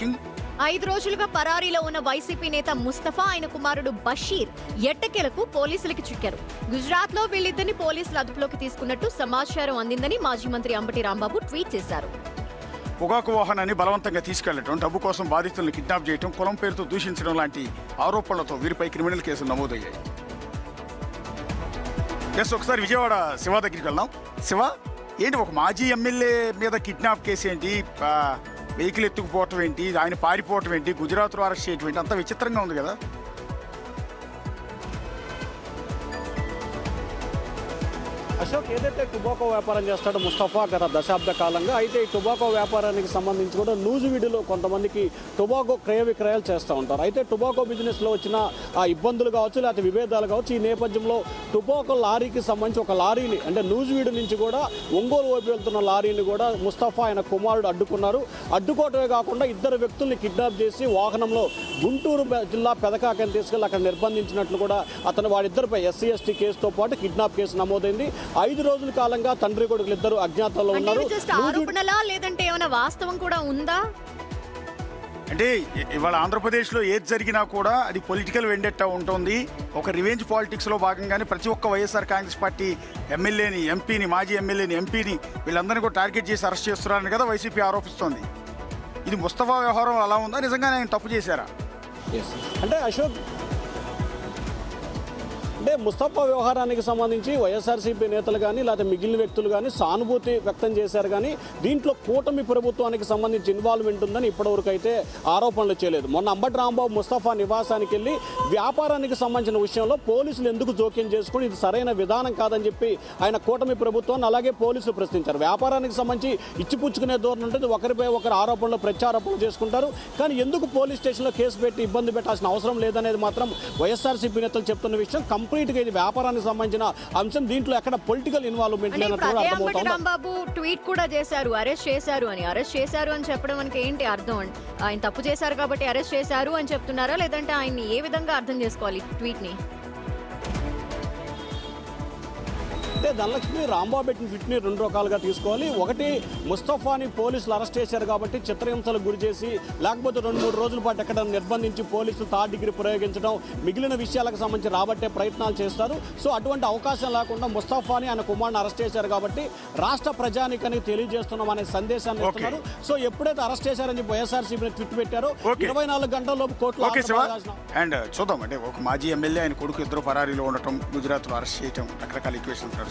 Breaking. 5 రోజులుగా పరారీలో ఉన్న వైసీపీ నేత ముస్తఫా ఆయన కుమారుడు బషీర్ ఎట్టకేలకు పోలీసులకి చిక్కారు. గుజరాత్ లో వీళ్ళిద్దరిని పోలీసులు అదుపులోకి తీసుకున్నట్టు సమాచారం అందిందని మాజీ మంత్రి అంబటి రాంబాబు ట్వీట్ చేశారు. పొగాకు వాహనాన్ని బలవంతంగా తీసుకెళ్లడం, డబ్బు కోసం బాధితులను కిడ్నాప్ చేయడం, కులం పేరుతో దూషించడం లాంటి ఆరోపణలతో వీరిపై క్రిమినల్ కేసులు నమోదయ్యాయి. ఒకసారి విజయవాడ శివ దగ్గరికి వెళ్దాం. శివ, ఏంటి ఒక మాజీ ఎమ్మెల్యే మీద కిడ్నాప్ కేసు ఏంటి, వెహికల్ ఎత్తుకుపోవటం ఏంటి, ఆయన పారిపోవటం ఏంటి, గుజరాత్లో అరెస్ట్ చేయటం ఏంటి, అంతా విచిత్రంగా ఉంది కదా? అశోక్, ఏదైతే టొబాకో వ్యాపారం చేస్తాడో ముస్తఫా గత దశాబ్ద కాలంగా, అయితే ఈ టొబాకో వ్యాపారానికి సంబంధించి కూడా నూజివీడులో కొంతమందికి టొబాకో క్రయ విక్రయాలు చేస్తూ ఉంటారు. అయితే టొబాకో బిజినెస్లో వచ్చిన ఆ ఇబ్బందులు కావచ్చు, లేకపోతే విభేదాలు కావచ్చు, ఈ నేపథ్యంలో టొబాకో లారీకి సంబంధించి ఒక లారీని, అంటే నూజివీడు నుంచి కూడా ఒంగోలు వైపు వెళ్తున్న లారీని కూడా ముస్తఫా ఆయన కుమారుడు అడ్డుకున్నారు. అడ్డుకోవటమే కాకుండా ఇద్దరు వ్యక్తుల్ని కిడ్నాప్ చేసి వాహనంలో గుంటూరు జిల్లా పెదకాకని తీసుకెళ్లి అక్కడ నిర్బంధించినట్లు కూడా వారిద్దరిపై SC/ST కేసుతో పాటు కిడ్నాప్ కేసు నమోదైంది. 5 రోజుల కాలంగా తండ్రి కొడుకులు ఇద్దరు అజ్ఞాతంలో ఉన్నారు. లేదంటే ఏమైనా వాస్తవం కూడా ఉందా? అంటే ఇవాళ ఆంధ్రప్రదేశ్లో ఏది జరిగినా కూడా అది పొలిటికల్ వెండెట్టా ఉంటుంది. ఒక రివెంజ్ పాలిటిక్స్లో భాగంగానే ప్రతి ఒక్క వైఎస్ఆర్ కాంగ్రెస్ పార్టీ ఎమ్మెల్యేని, ఎంపీని, మాజీ ఎమ్మెల్యేని, ఎంపీని వీళ్ళందరినీ కూడా టార్గెట్ చేసి అరెస్ట్ చేస్తున్నారని కదా వైసీపీ ఆరోపిస్తోంది. ఇది ముస్తఫా వ్యవహారం అలా ఉందా? నిజంగానే ఆయన తప్పు చేశారా? అంటే అశోక్, అంటే ముస్తఫా వ్యవహారానికి సంబంధించి వైఎస్ఆర్సీపీ నేతలు కానీ లేదా మిగిలిన వ్యక్తులు కానీ సానుభూతి వ్యక్తం చేశారు. కానీ దీంట్లో కూటమి ప్రభుత్వానికి సంబంధించి ఇన్వాల్వ్మెంట్ ఉందని ఇప్పటివరకు అయితే ఆరోపణలు చేయలేదు. మొన్న అంబటి రాంబాబు ముస్తఫా నివాసానికి వెళ్ళి వ్యాపారానికి సంబంధించిన విషయంలో పోలీసులు ఎందుకు జోక్యం చేసుకుని ఇది సరైన విధానం కాదని చెప్పి ఆయన కూటమి ప్రభుత్వాన్ని అలాగే పోలీసులు ప్రశ్నించారు. వ్యాపారానికి సంబంధించి ఇచ్చిపుచ్చుకునే ధోరణి ఉంటుంది, ఒకరిపై ఒకరు ఆరోపణలు ప్రత్యారోపణలు చేసుకుంటారు. కానీ ఎందుకు పోలీస్ స్టేషన్లో కేసు పెట్టి ఇబ్బంది పెట్టాల్సిన అవసరం లేదనేది మాత్రం వైఎస్ఆర్సీపీ నేతలు చెప్తున్న విషయం. కంప్లీట్గా ఇది వ్యాపారానికి సంబంధించిన అంశం, దీంట్లో ఎక్కడ పొలిటికల్ ఇన్వాల్వ్మెంట్ లేనట్టు రాంబాబు ట్వీట్ కూడా చేశారు, అరెస్ట్ చేశారు అని చెప్పడం మనకి ఏంటి అర్థం? ఆయన తప్పు చేశారు కాబట్టి అరెస్ట్ చేశారు అని చెప్తున్నారా, లేదంటే ఆయన్ని ఏ విధంగా అర్థం చేసుకోవాలి ట్వీట్ ని? అంటే ధనలక్ష్మి రాంబాబు పెట్టిన ట్వీట్ని 2 రకాలుగా తీసుకోవాలి. ఒకటి, ముస్తఫాని పోలీసులు అరెస్ట్ చేశారు కాబట్టి చిత్రహింసలకు గురి చేసి లేకపోతే 2-3 రోజుల పాటు ఎక్కడ నిర్బంధించి పోలీసులు థర్డ్ డిగ్రీ ప్రయోగించడం, మిగిలిన విషయాలకు సంబంధించి రాబట్టే ప్రయత్నాలు చేస్తారు. సో అటువంటి అవకాశం లేకుండా ముస్తఫాని ఆయన కుమారుని అరెస్ట్ చేశారు కాబట్టి రాష్ట్ర ప్రజానికానికి తెలియజేస్తున్నాం అనే సందేశాన్ని ఇస్తున్నారు. సో ఎప్పుడైతే అరెస్ట్ చేశారని చెప్పి వైఎస్ఆర్సీపీ ట్వీట్ పెట్టారో 24 గంటల్లోపు కోర్టులో అండ్ చూద్దాం. అంటే ఒక మాజీ ఎమ్మెల్యే, ఆయన కొడుకు ఇద్దరు పరారీలో ఉండటం, గుజరాత్లో అరెస్ట్ చేయటం, రకరకాల ఈక్వేషన్స్ నడుస్తున్నాయి.